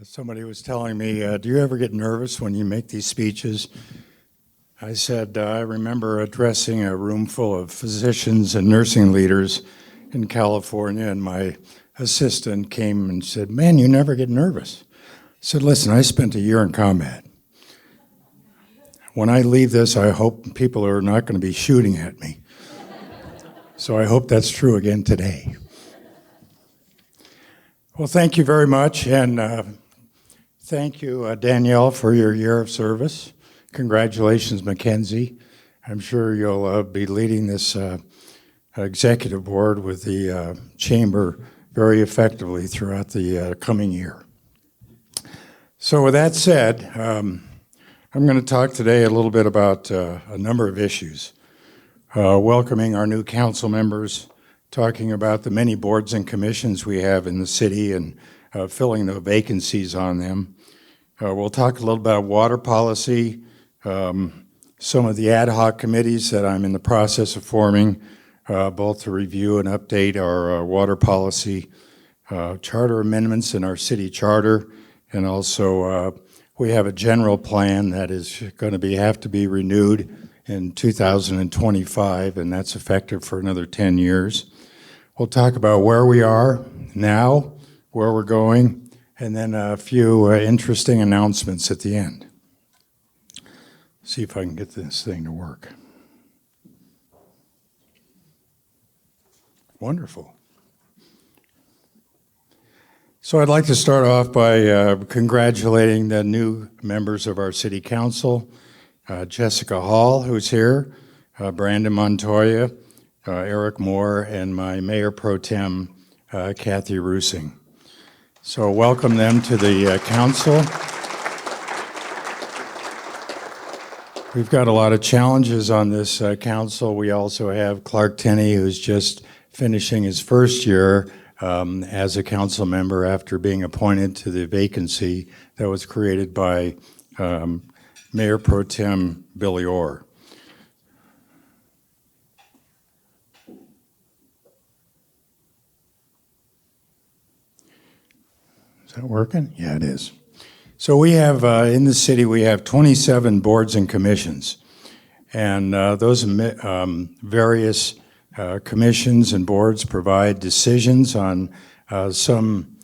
Somebody was telling me, do you ever get nervous when you make these speeches? I said, I remember addressing a room full of physicians and nursing leaders in California, and my assistant came and said, man, you never get nervous. I said, listen, I spent a year in combat. When I leave this, I hope people are not going to be shooting at me. So I hope that's true again today. Well, thank you very much, and thank you, Danielle, for your year of service. Congratulations, Mackenzie. I'm sure you'll be leading this executive board with the chamber very effectively throughout the coming year. So with that said, I'm going to talk today a little bit about a number of issues. Welcoming our new council members, talking about the many boards and commissions we have in the city and filling the vacancies on them. We'll talk a little about water policy, some of the ad hoc committees that I'm in the process of forming, both to review and update our water policy, charter amendments in our city charter, and also we have a general plan that is going to have to be renewed in 2025, and that's effective for another 10 years. We'll talk about where we are now, where we're going, and then a few interesting announcements at the end. See if I can get this thing to work. Wonderful. So I'd like to start off by congratulating the new members of our city council, Jessica Hall, who's here, Brandon Montoya, Eric Moore, and my Mayor Pro Tem, Kathy Rusing. So welcome them to the council. We've got a lot of challenges on this council. We also have Clark Tenney, who's just finishing his first year as a council member after being appointed to the vacancy that was created by Mayor Pro Tem Billy Orr. Is that working? Yeah, it is. So we have, in the city, we have 27 boards and commissions. And those various commissions and boards provide decisions on some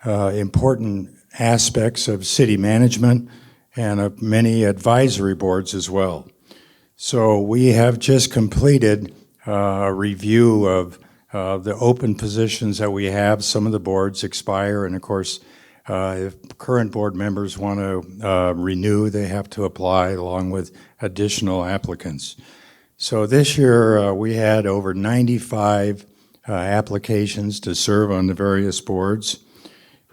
important aspects of city management and many advisory boards as well. So we have just completed a review of the open positions that we have. Some of the boards expire, and of course, if current board members want to renew, they have to apply along with additional applicants. So this year we had over 95 applications to serve on the various boards,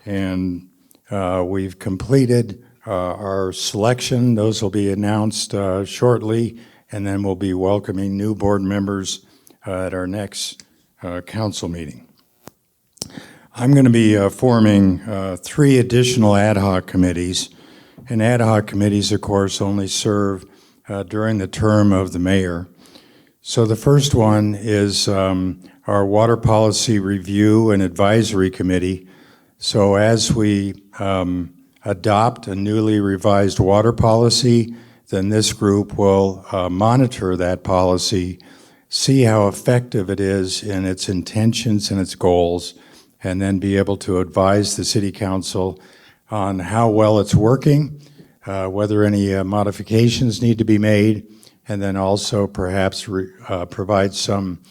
and we've completed our selection. Those will be announced shortly, and then we'll be welcoming new board members at our next council meeting. I'm going to be forming 3 additional ad hoc committees, and ad hoc committees, of course, only serve during the term of the mayor. So the first one is our Water Policy Review and Advisory Committee. So as we adopt a newly revised water policy, then this group will monitor that policy, see how effective it is in its intentions and its goals, and then be able to advise the City Council on how well it's working, whether any modifications need to be made, and then also perhaps provide some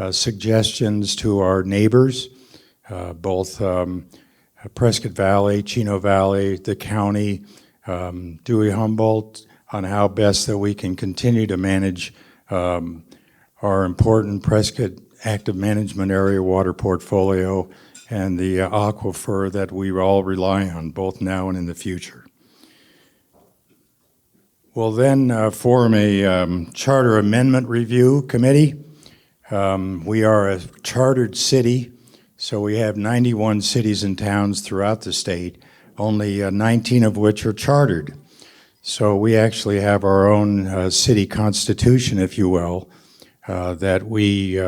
suggestions to our neighbors, both Prescott Valley, Chino Valley, the county, Dewey Humboldt, on how best that we can continue to manage our important Prescott Active Management Area water portfolio and the aquifer that we all rely on, both now and in the future. We'll then form a Charter Amendment Review Committee. We are a chartered city, so we have 91 cities and towns throughout the state, only 19 of which are chartered. So we actually have our own city constitution, if you will, that we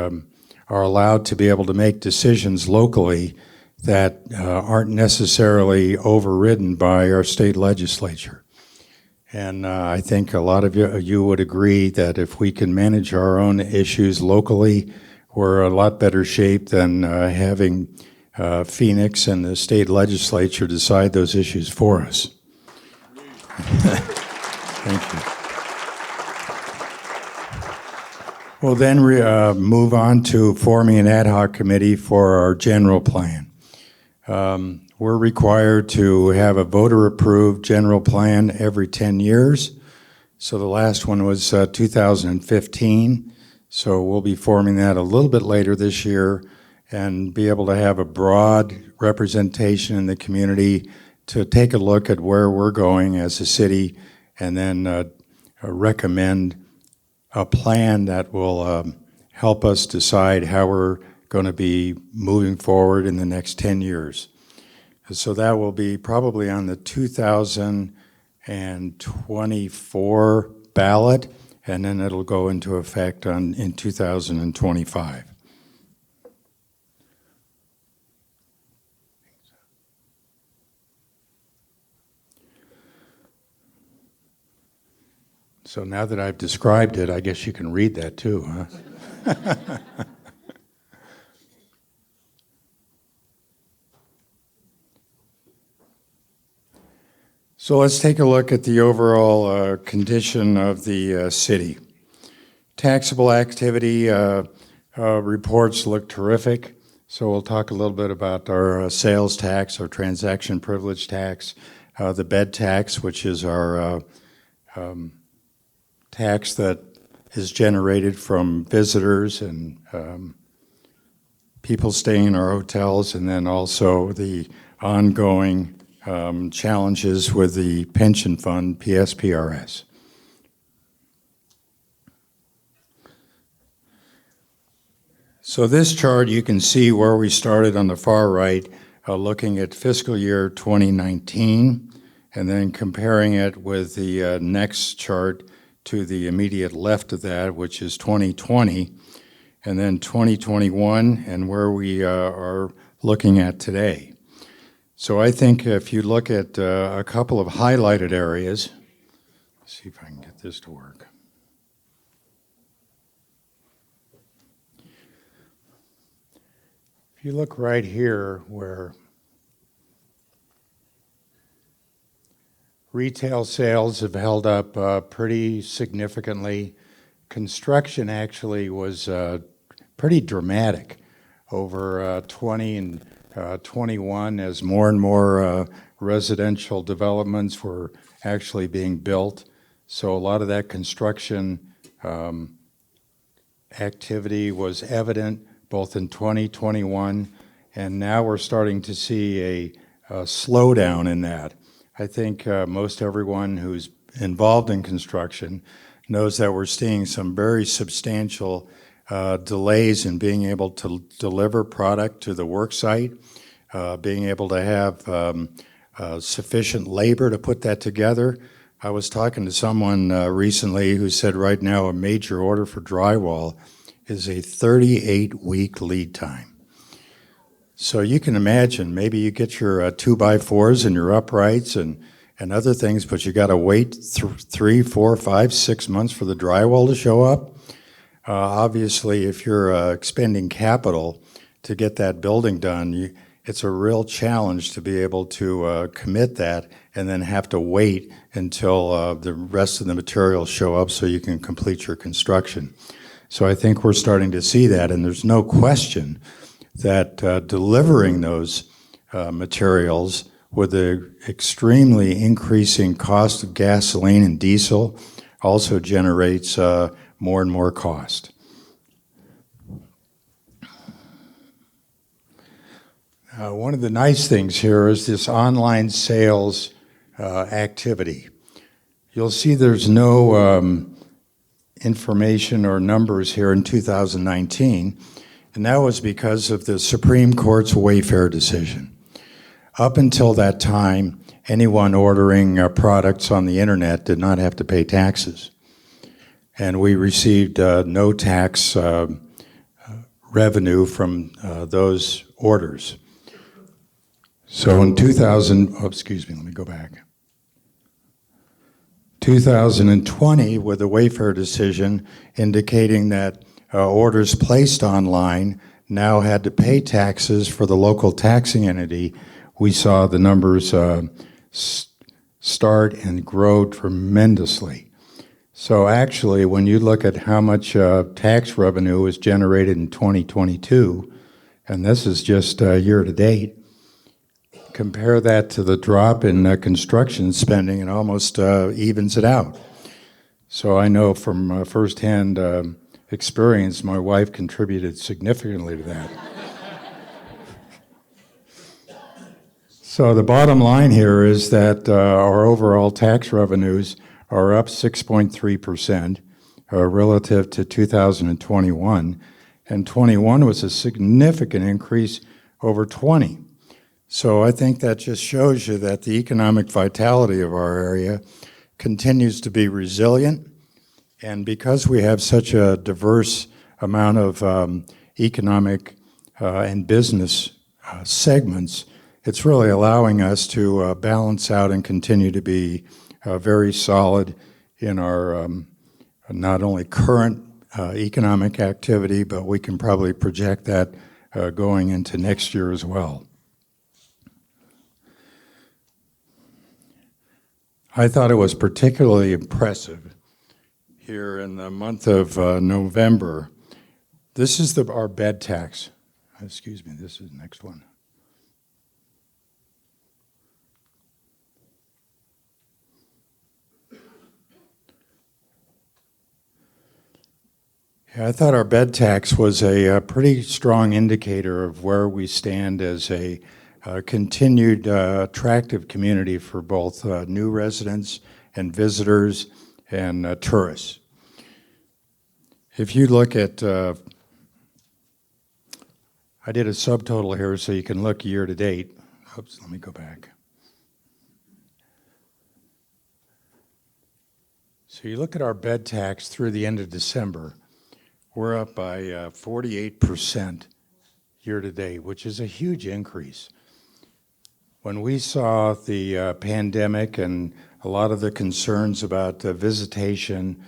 are allowed to be able to make decisions locally that aren't necessarily overridden by our state legislature. And I think a lot of you would agree that if we can manage our own issues locally, we're a lot better shape than having Phoenix and the state legislature decide those issues for us. Thank you. We'll then move on to forming an ad hoc committee for our general plan. We're required to have a voter-approved general plan every 10 years. So the last one was 2015. So we'll be forming that a little bit later this year and be able to have a broad representation in the community to take a look at where we're going as a city and then recommend a plan that will help us decide how we're going to be moving forward in the next 10 years. So that will be probably on the 2024 ballot, and then it'll go into effect in 2025. So now that I've described it, I guess you can read that too, huh? So let's take a look at the overall condition of the city. Taxable activity reports look terrific. So we'll talk a little bit about our sales tax, our transaction privilege tax, the bed tax, which is our tax that is generated from visitors and people staying in our hotels, and then also the ongoing challenges with the pension fund, PSPRS. So this chart, you can see where we started on the far right, looking at fiscal year 2019, and then comparing it with the next chart to the immediate left of that, which is 2020, and then 2021, and where we are looking at today. So I think if you look at a couple of highlighted areas, let's see if I can get this to work. If you look right here where retail sales have held up pretty significantly, construction actually was pretty dramatic over 20 and 21 as more and more residential developments were actually being built. So a lot of that construction activity was evident both in 2021, and now we're starting to see a slowdown in that. I think most everyone who's involved in construction knows that we're seeing some very substantial delays in being able to deliver product to the work site, being able to have sufficient labor to put that together. I was talking to someone recently who said right now a major order for drywall is a 38-week lead time. So you can imagine, maybe you get your 2x4s and your uprights and other things, but you got to wait 3, 4, 5, 6 months for the drywall to show up. Obviously, if you're expending capital to get that building done, it's a real challenge to be able to commit that and then have to wait until the rest of the materials show up so you can complete your construction. So I think we're starting to see that, and there's no question that delivering those materials with the extremely increasing cost of gasoline and diesel also generates more and more cost. One of the nice things here is this online sales activity. You'll see there's no information or numbers here in 2019, and that was because of the Supreme Court's Wayfair decision. Up until that time, anyone ordering products on the internet did not have to pay taxes, and we received no tax revenue from those orders. So in 2000, oh, excuse me, let me go back. 2020, with the Wayfair decision indicating that orders placed online now had to pay taxes for the local taxing entity, we saw the numbers start and grow tremendously. So actually, when you look at how much tax revenue was generated in 2022, and this is just year to date, compare that to the drop in construction spending, it almost evens it out. So I know from firsthand experience, my wife contributed significantly to that. So the bottom line here is that our overall tax revenues are up 6.3% relative to 2021, and 21 was a significant increase over 20. So I think that just shows you that the economic vitality of our area continues to be resilient, and because we have such a diverse amount of economic and business segments, it's really allowing us to balance out and continue to be very solid in our not only current economic activity, but we can probably project that going into next year as well. I thought it was particularly impressive here in the month of November. This is our bed tax. Excuse me, this is the next one. Yeah, I thought our bed tax was a pretty strong indicator of where we stand as a continued attractive community for both new residents and visitors and tourists. If you look at, I did a subtotal here so you can look year to date. Oops, let me go back. So you look at our bed tax through the end of December, we're up by 48% year to date, which is a huge increase. When we saw the pandemic and a lot of the concerns about visitation,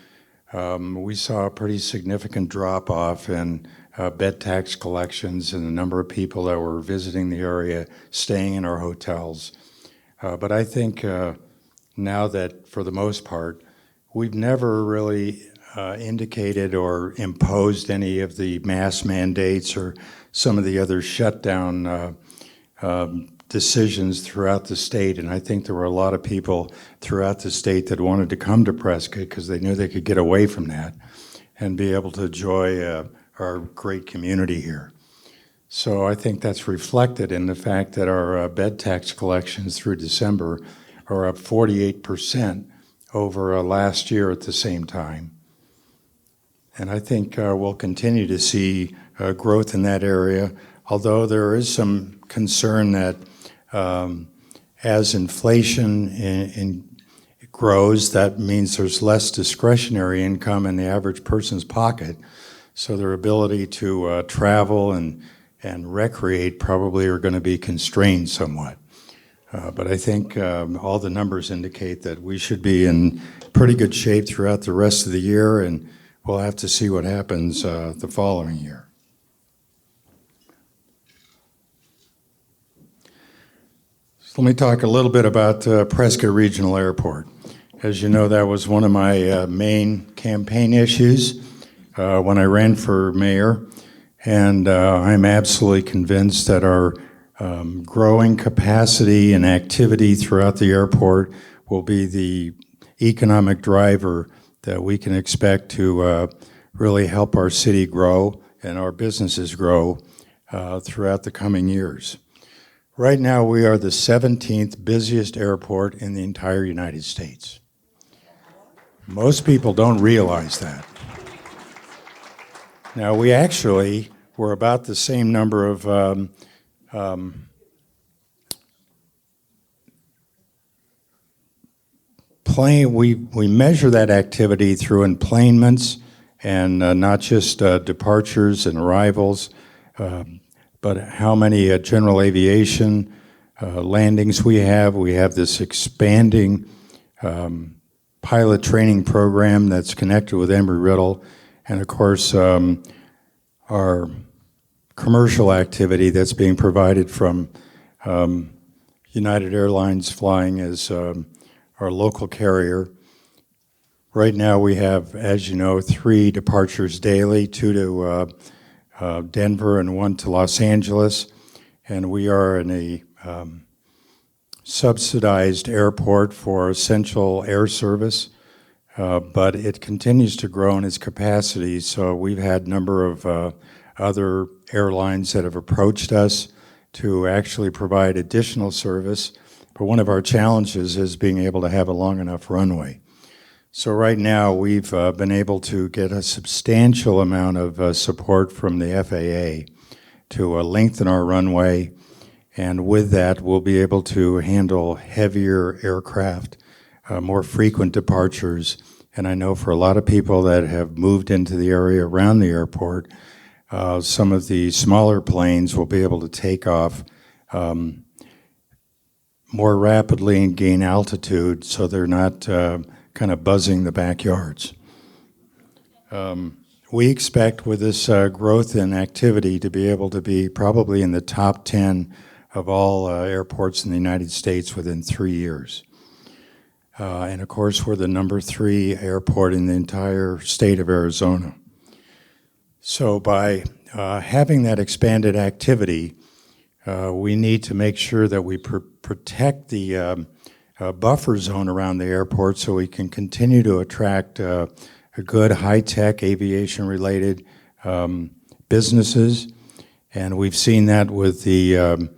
we saw a pretty significant drop-off in bed tax collections and the number of people that were visiting the area, staying in our hotels. But I think now that, for the most part, we've never really indicated or imposed any of the mask mandates or some of the other shutdown decisions throughout the state, and I think there were a lot of people throughout the state that wanted to come to Prescott because they knew they could get away from that and be able to enjoy our great community here. So I think that's reflected in the fact that our bed tax collections through December are up 48% over last year at the same time. And I think we'll continue to see growth in that area, although there is some concern that as inflation grows, that means there's less discretionary income in the average person's pocket, so their ability to travel and recreate probably are going to be constrained somewhat. But I think all the numbers indicate that we should be in pretty good shape throughout the rest of the year, and we'll have to see what happens the following year. So let me talk a little bit about Prescott Regional Airport. As you know, that was one of my main campaign issues when I ran for mayor, and I'm absolutely convinced that our growing capacity and activity throughout the airport will be the economic driver that we can expect to really help our city grow and our businesses grow throughout the coming years. Right now, we are the 17th busiest airport in the entire United States. Most people don't realize that. Now, we actually were about the same number of we measure that activity through enplanements and not just departures and arrivals, but how many general aviation landings we have. We have this expanding pilot training program that's connected with Embry-Riddle, and of course our commercial activity that's being provided from United Airlines flying as our local carrier. Right now we have, as you know, 3 departures daily, 2 to Denver and 1 to Los Angeles, and we are in a subsidized airport for essential air service, but it continues to grow in its capacity, so we've had a number of other airlines that have approached us to actually provide additional service, but one of our challenges is being able to have a long enough runway. So right now we've been able to get a substantial amount of support from the FAA to lengthen our runway, and with that we'll be able to handle heavier aircraft, more frequent departures, and I know for a lot of people that have moved into the area around the airport, some of the smaller planes will be able to take off more rapidly and gain altitude so they're not kind of buzzing the backyards. We expect with this growth in activity to be able to be probably in the top 10 of all airports in the United States within 3 years. And of course, we're the number 3 airport in the entire state of Arizona. So by having that expanded activity, we need to make sure that we protect the buffer zone around the airport so we can continue to attract a good high-tech aviation-related businesses. And we've seen that with the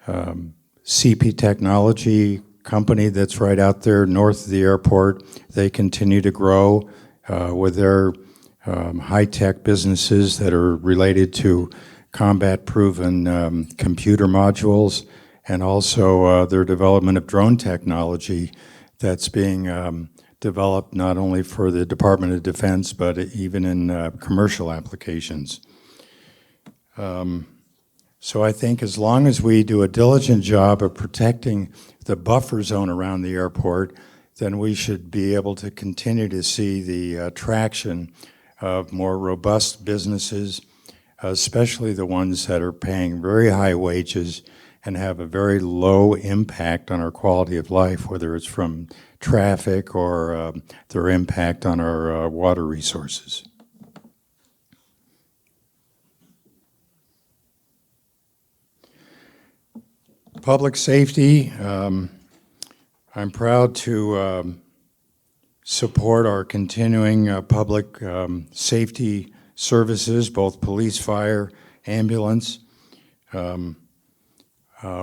CP Technology company that's right out there north of the airport. They continue to grow with their high-tech businesses that are related to combat-proven computer modules, and also their development of drone technology that's being developed not only for the Department of Defense, but even in commercial applications. So I think as long as we do a diligent job of protecting the buffer zone around the airport, then we should be able to continue to see the attraction of more robust businesses, especially the ones that are paying very high wages and have a very low impact on our quality of life, whether it's from traffic or their impact on our water resources. Public safety, I'm proud to support our continuing public safety services, both police, fire, ambulance.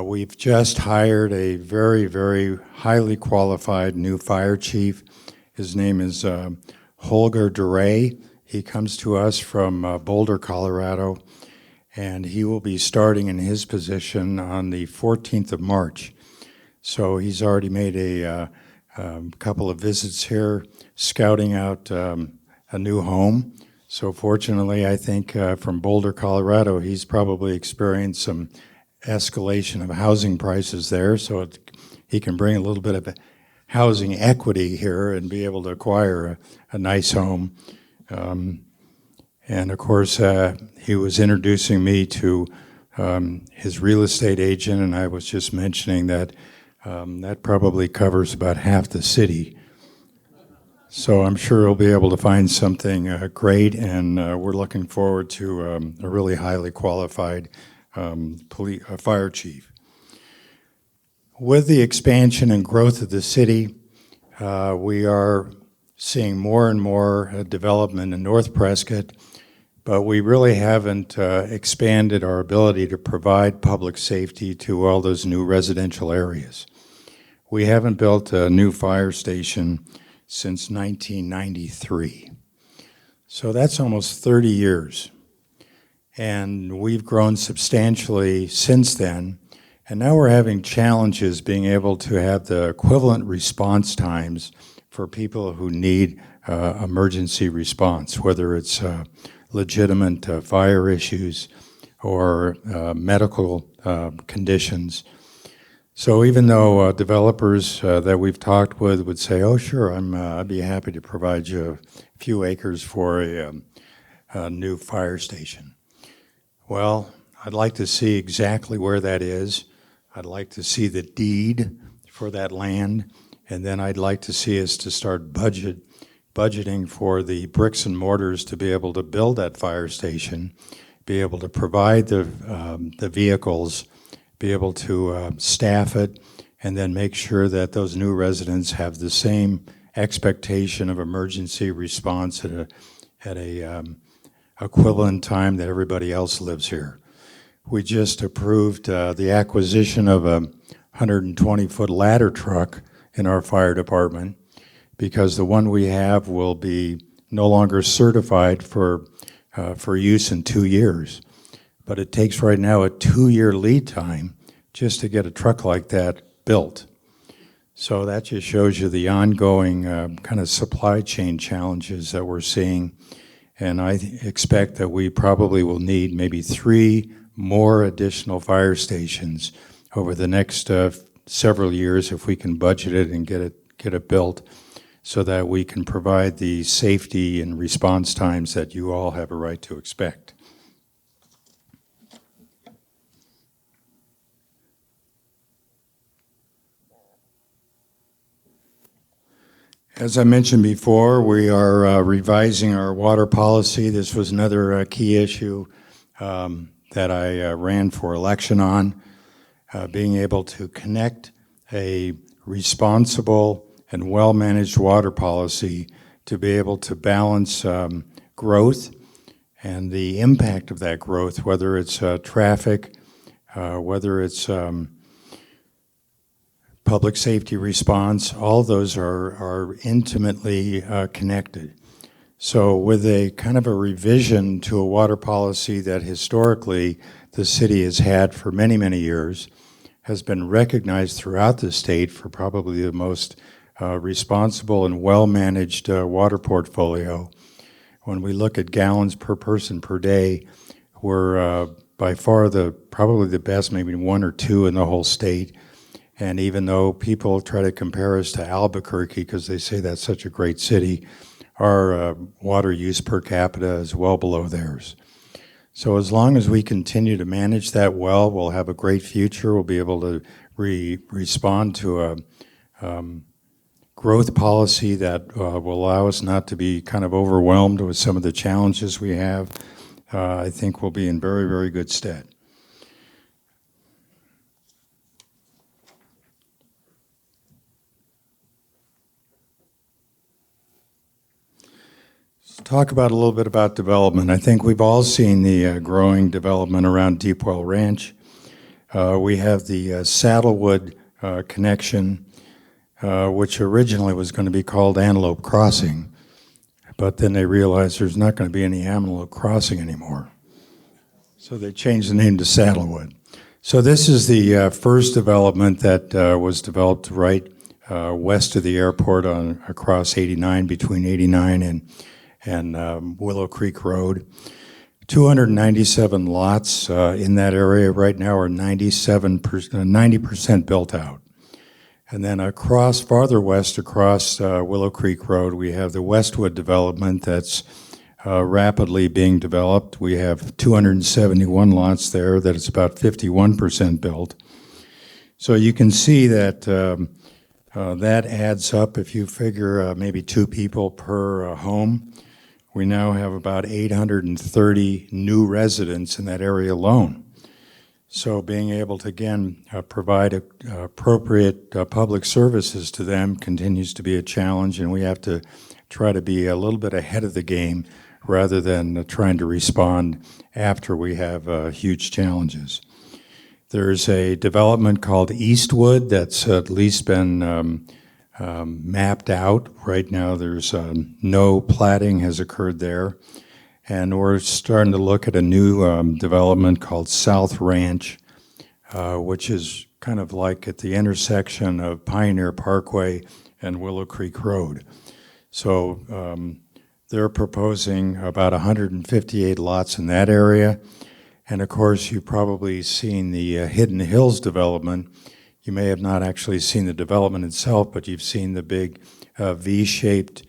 We've just hired a very, very highly qualified new fire chief. His name is Holger DeRay. He comes to us from Boulder, Colorado, and he will be starting in his position on the 14th of March. So he's already made a couple of visits here, scouting out a new home. So fortunately, I think from Boulder, Colorado, he's probably experienced some escalation of housing prices there, so he can bring a little bit of housing equity here and be able to acquire a nice home. And of course, he was introducing me to his real estate agent, and I was just mentioning that that probably covers about half the city. So I'm sure he'll be able to find something great, and we're looking forward to a really highly qualified fire chief. With the expansion and growth of the city, we are seeing more and more development in North Prescott, but we really haven't expanded our ability to provide public safety to all those new residential areas. We haven't built a new fire station since 1993. So that's almost 30 years. And we've grown substantially since then, and now we're having challenges being able to have the equivalent response times for people who need emergency response, whether it's legitimate fire issues or medical conditions. So even though developers that we've talked with would say, "Oh, sure, I'd be happy to provide you a few acres for a new fire station." Well, I'd like to see exactly where that is. I'd like to see the deed for that land, and then I'd like to see us to start budgeting for the bricks and mortars to be able to build that fire station, be able to provide the vehicles, be able to staff it, and then make sure that those new residents have the same expectation of emergency response at a equivalent time that everybody else lives here. We just approved the acquisition of a 120-foot ladder truck in our fire department because the one we have will be no longer certified for use in 2 years. But it takes right now a 2-year lead time just to get a truck like that built. So that just shows you the ongoing kind of supply chain challenges that we're seeing. And I expect that we probably will need maybe 3 more additional fire stations over the next several years if we can budget it and get it built so that we can provide the safety and response times that you all have a right to expect. As I mentioned before, we are revising our water policy. This was another key issue that I ran for election on, being able to connect a responsible and well-managed water policy to be able to balance growth and the impact of that growth, whether it's traffic, whether it's public safety response. All those are intimately connected. So with a kind of a revision to a water policy that historically the city has had for many, many years, has been recognized throughout the state for probably the most responsible and well-managed water portfolio. When we look at gallons per person per day, we're by far probably the best, maybe 1 or 2 in the whole state. And even though people try to compare us to Albuquerque because they say that's such a great city, our water use per capita is well below theirs. So as long as we continue to manage that well, we'll have a great future. We'll be able to respond to a growth policy that will allow us not to be kind of overwhelmed with some of the challenges we have. I think we'll be in very, very good stead. Talk about a little bit about development. I think we've all seen the growing development around Deepwell Ranch. We have the Saddlewood connection, which originally was going to be called Antelope Crossing, but then they realized there's not going to be any Antelope Crossing anymore. So they changed the name to Saddlewood. So this is the first development that was developed right west of the airport across 89, between 89 and Willow Creek Road. 297 lots in that area right now are 90% built out. And then farther west across Willow Creek Road, we have the Westwood development that's rapidly being developed. We have 271 lots there that is about 51% built. So you can see that that adds up. If you figure maybe 2 people per home, we now have about 830 new residents in that area alone. So being able to, again, provide appropriate public services to them continues to be a challenge, and we have to try to be a little bit ahead of the game rather than trying to respond after we have huge challenges. There's a development called Eastwood that's at least been mapped out. Right now there's no platting has occurred there. And we're starting to look at a new development called South Ranch, which is kind of like at the intersection of Pioneer Parkway and Willow Creek Road. So they're proposing about 158 lots in that area. And of course, you've probably seen the Hidden Hills development. You may have not actually seen the development itself, but you've seen the big V-shaped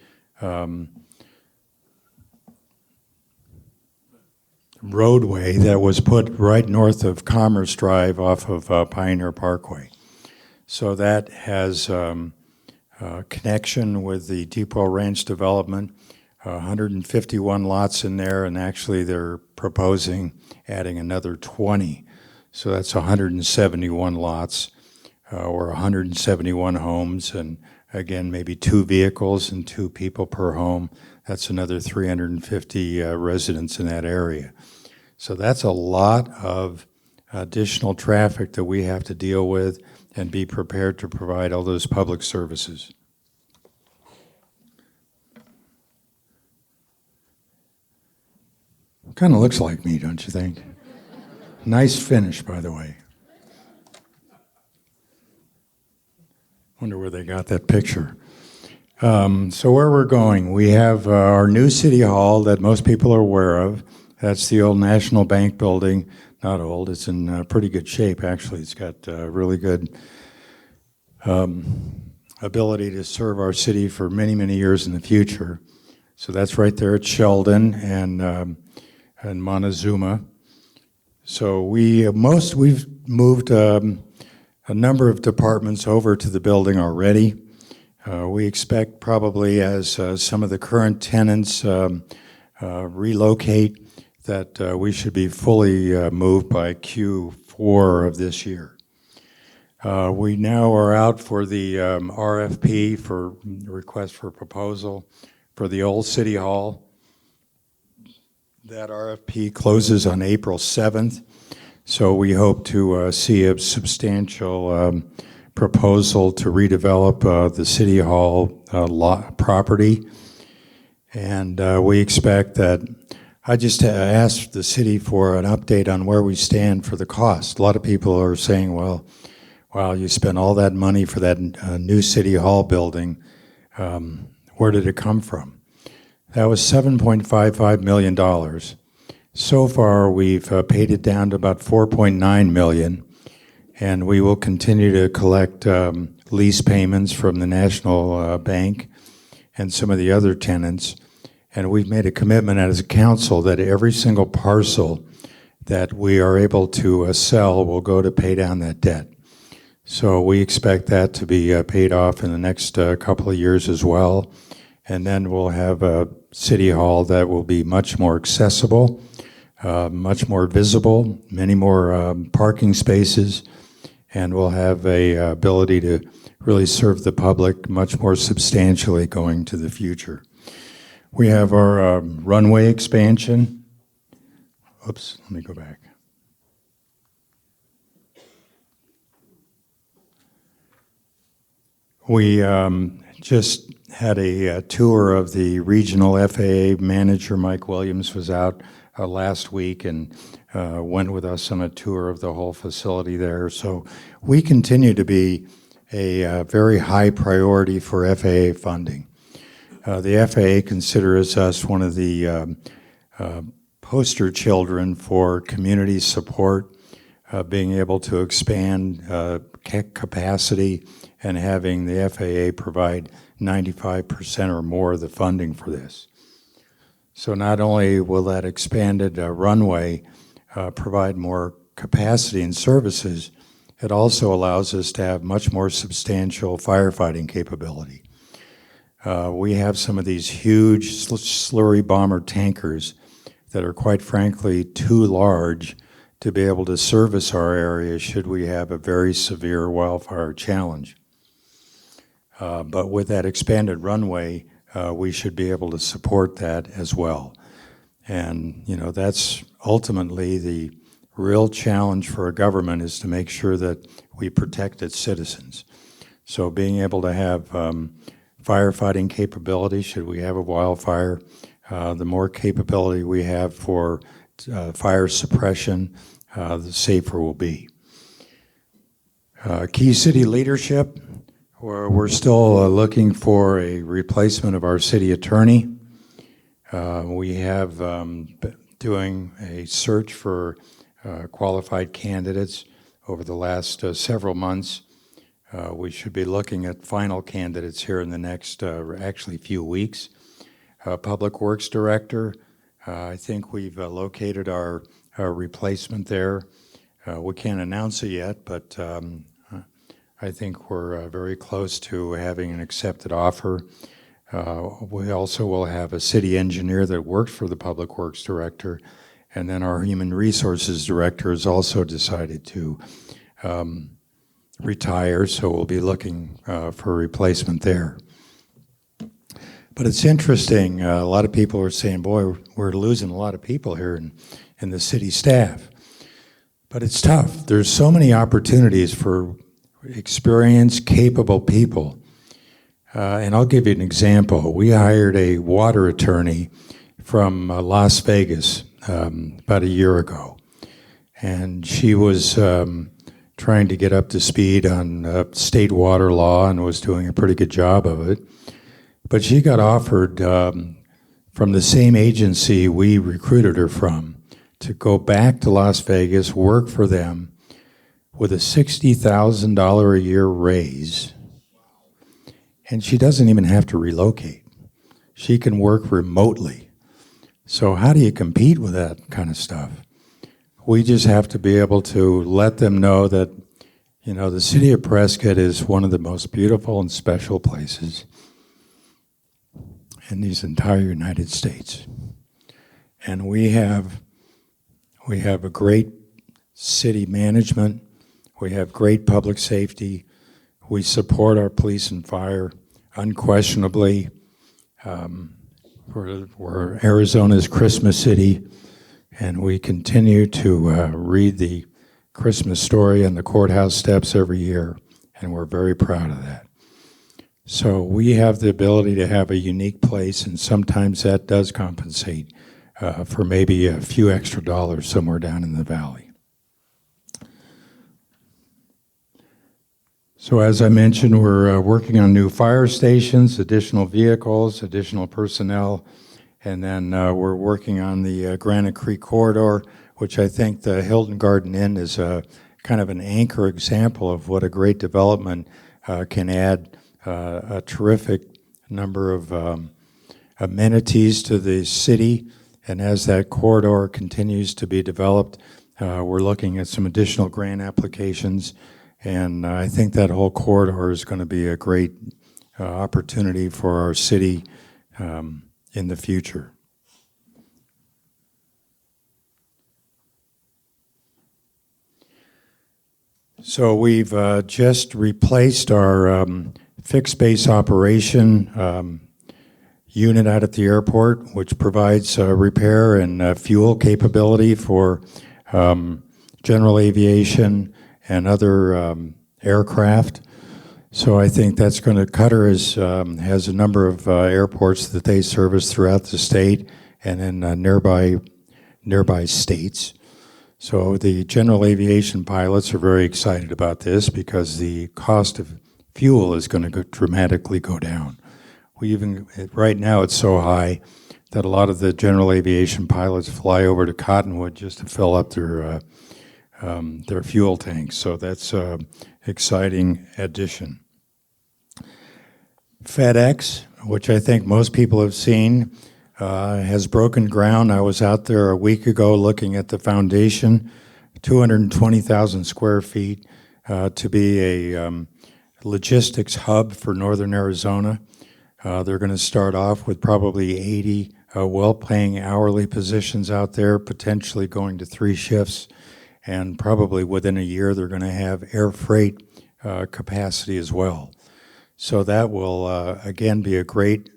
roadway that was put right north of Commerce Drive off of Pioneer Parkway. So that has connection with the Depot Ranch development, 151 lots in there, and actually they're proposing adding another 20. So that's 171 lots, or 171 homes, and again, maybe 2 vehicles and 2 people per home. That's another 350 residents in that area. So that's a lot of additional traffic that we have to deal with and be prepared to provide all those public services. Kind of looks like me, don't you think? Nice finish, by the way. Wonder where they got that picture. So where we're going, we have our new city hall that most people are aware of. That's the old National Bank building. Not old, it's in pretty good shape, actually. It's got really good ability to serve our city for many, many years in the future. So that's right there at Sheldon and Montezuma. So we've moved a number of departments over to the building already. We expect probably as some of the current tenants relocate that we should be fully moved by Q4 of this year. We now are out for the RFP for request for proposal for the old City Hall. That RFP closes on April 7th, so we hope to see a substantial proposal to redevelop the City Hall property. And we expect that. I just asked the city for an update on where we stand for the cost. A lot of people are saying, well, wow, you spent all that money for that new City Hall building. Where did it come from? That was $7.55 million. So far, we've paid it down to about $4.9 million, and we will continue to collect lease payments from the National Bank and some of the other tenants. And we've made a commitment as a council that every single parcel that we are able to sell will go to pay down that debt. So we expect that to be paid off in the next couple of years as well. And then we'll have a city hall that will be much more accessible, much more visible, many more parking spaces, and we'll have a ability to really serve the public much more substantially going to the future. We have our runway expansion. Oops, let me go back. We just had a tour of the regional FAA manager. Mike Williams was out last week and went with us on a tour of the whole facility there. So we continue to be a very high priority for FAA funding. The FAA considers us one of the poster children for community support, being able to expand capacity and having the FAA provide 95% or more of the funding for this. So not only will that expanded runway provide more capacity and services, it also allows us to have much more substantial firefighting capability. We have some of these huge slurry bomber tankers that are quite frankly too large to be able to service our area should we have a very severe wildfire challenge. But with that expanded runway, we should be able to support that as well. And you know, that's ultimately the real challenge for a government, is to make sure that we protect its citizens. So being able to have firefighting capability should we have a wildfire, the more capability we have for fire suppression, the safer we'll be. Key city leadership. We're still looking for a replacement of our city attorney. We have doing a search for qualified candidates over the last several months, We should be looking at final candidates here in the next, actually, few weeks. Public Works Director, I think we've located our replacement there. We can't announce it yet, but I think we're very close to having an accepted offer. We also will have a city engineer that worked for the Public Works Director, and then our Human Resources Director has also decided to retire, so we'll be looking for a replacement there. But it's interesting, a lot of people are saying, boy, we're losing a lot of people here in the city staff. But it's tough. There's so many opportunities for experienced, capable people. And I'll give you an example. We hired a water attorney from Las Vegas about a year ago. And she was trying to get up to speed on state water law and was doing a pretty good job of it. But she got offered from the same agency we recruited her from to go back to Las Vegas, work for them with a $60,000 a year raise. And she doesn't even have to relocate. She can work remotely. So how do you compete with that kind of stuff? We just have to be able to let them know that, you know, the city of Prescott is one of the most beautiful and special places in these entire United States. And we have a great city management. We have great public safety. We support our police and fire unquestionably. We're Arizona's Christmas city, and we continue to read the Christmas story on the courthouse steps every year, and we're very proud of that. So we have the ability to have a unique place, and sometimes that does compensate for maybe a few extra dollars somewhere down in the valley. So as I mentioned, we're working on new fire stations, additional vehicles, additional personnel, and then we're working on the Granite Creek Corridor, which I think the Hilton Garden Inn is a kind of an anchor example of what a great development can add a terrific number of amenities to the city. And as that corridor continues to be developed, we're looking at some additional grant applications. And I think that whole corridor is going to be a great opportunity for our city in the future. So we've just replaced our fixed base operation unit out at the airport, which provides repair and fuel capability for general aviation and other aircraft. So I think that's going to, Qatar has a number of airports that they service throughout the state and in nearby states. So the general aviation pilots are very excited about this because the cost of fuel is going to dramatically go down. Right now it's so high that a lot of the general aviation pilots fly over to Cottonwood just to fill up their fuel tanks. So that's an exciting addition. FedEx, which I think most people have seen, has broken ground. I was out there a week ago looking at the foundation, 220,000 square feet to be a logistics hub for northern Arizona. They're going to start off with probably 80 well-paying hourly positions out there, potentially going to 3 shifts. And probably within a year, they're going to have air freight capacity as well. So that will, again, be a great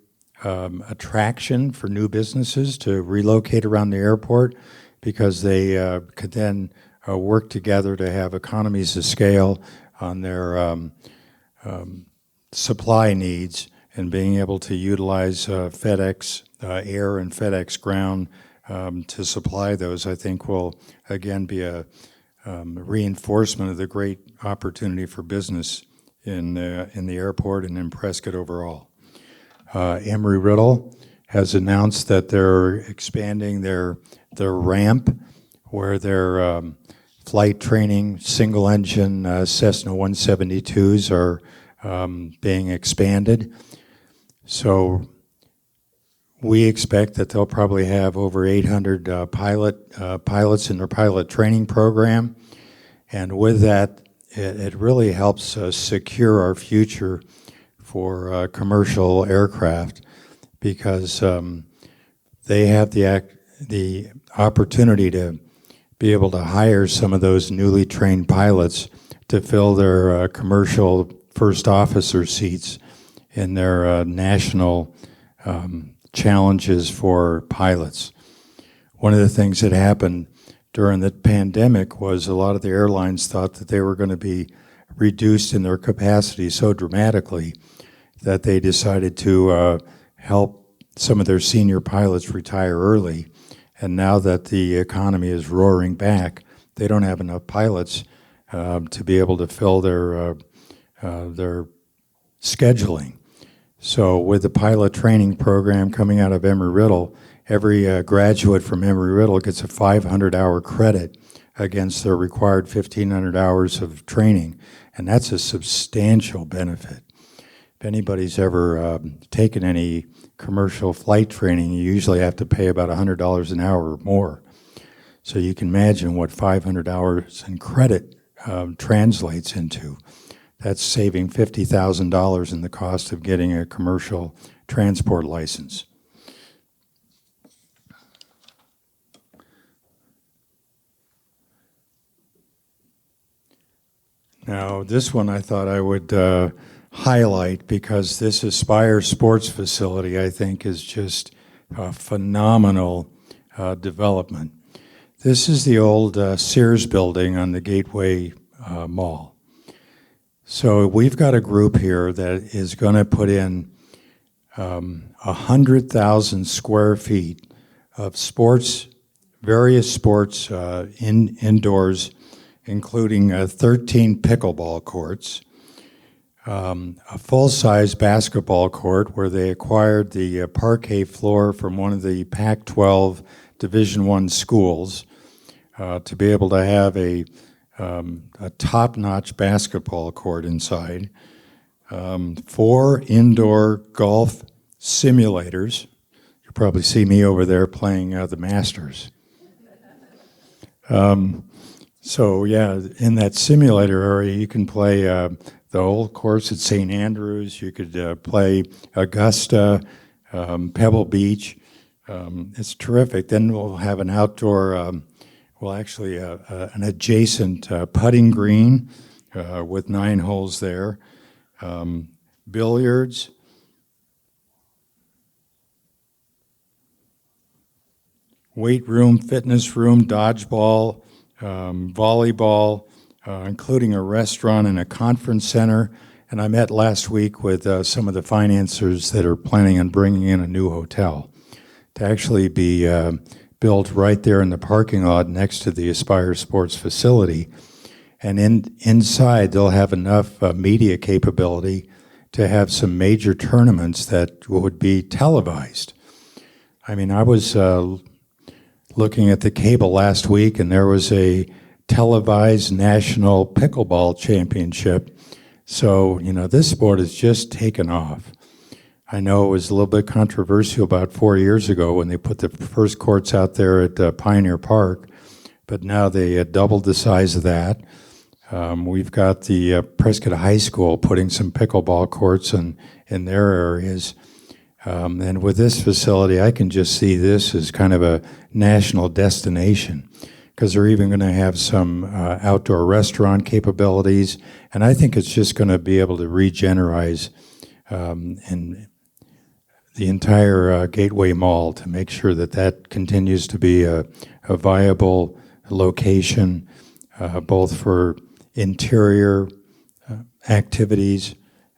attraction for new businesses to relocate around the airport because they could then work together to have economies of scale on their supply needs, and being able to utilize FedEx Air and FedEx Ground to supply those, I think will, again, be a reinforcement of the great opportunity for business in the airport and in Prescott overall. Embry-Riddle has announced that they're expanding their ramp where they're flight training. Single-engine Cessna 172s are being expanded. So we expect that they'll probably have over 800 pilots in their pilot training program. And with that, it really helps us secure our future for commercial aircraft, because they have the opportunity to be able to hire some of those newly trained pilots to fill their commercial first officer seats in their national challenges for pilots. One of the things that happened during the pandemic was a lot of the airlines thought that they were going to be reduced in their capacity so dramatically that they decided to help some of their senior pilots retire early. And now that the economy is roaring back, they don't have enough pilots to be able to fill their scheduling. So with the pilot training program coming out of Embry-Riddle, every graduate from Embry-Riddle gets a 500-hour credit against their required 1,500 hours of training, and that's a substantial benefit. If anybody's ever taken any commercial flight training, you usually have to pay about $100 an hour or more. So you can imagine what 500 hours in credit translates into. That's saving $50,000 in the cost of getting a commercial transport license. Now, this one I thought I would highlight, because this Aspire Sports Facility, I think, is just a phenomenal development. This is the old Sears building on the Gateway Mall. So we've got a group here that is going to put in 100,000 square feet of sports, various sports indoors, including 13 pickleball courts, a full-size basketball court where they acquired the parquet floor from one of the Pac-12 Division I schools to be able to have a top-notch basketball court inside, 4 indoor golf simulators. You probably see me over there playing the Masters. So yeah, in that simulator area, you can play the old course at St. Andrews. You could play Augusta, Pebble Beach. It's terrific. Then we'll have an outdoor, an adjacent putting green with 9 holes there, billiards, weight room, fitness room, dodgeball, volleyball, including a restaurant and a conference center. And I met last week with some of the financiers that are planning on bringing in a new hotel to actually be built right there in the parking lot next to the Aspire Sports Facility. And inside, they'll have enough media capability to have some major tournaments that would be televised. I mean, I was looking at the cable last week, and there was a televised national pickleball championship. So, this sport has just taken off. I know it was a little bit controversial about 4 years ago when they put the first courts out there at Pioneer Park, but now they doubled the size of that. We've got the Prescott High School putting some pickleball courts in their areas. And with this facility, I can just see this as kind of a national destination, because they're even going to have some outdoor restaurant capabilities. And I think it's just going to be able to regenerate in the entire Gateway Mall to make sure that that continues to be a viable location, both for interior activities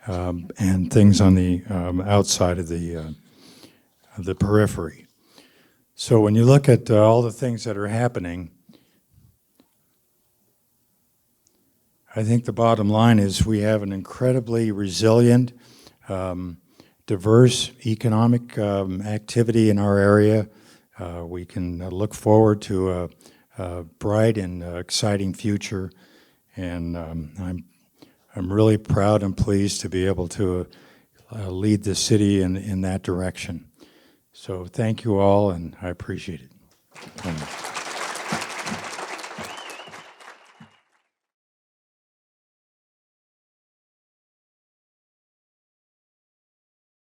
and things on the outside of the periphery. So when you look at all the things that are happening, I think the bottom line is we have an incredibly resilient, diverse economic activity in our area. We can look forward to bright and exciting future, and I'm really proud and pleased to be able to lead the city in that direction. So thank you all, and I appreciate it.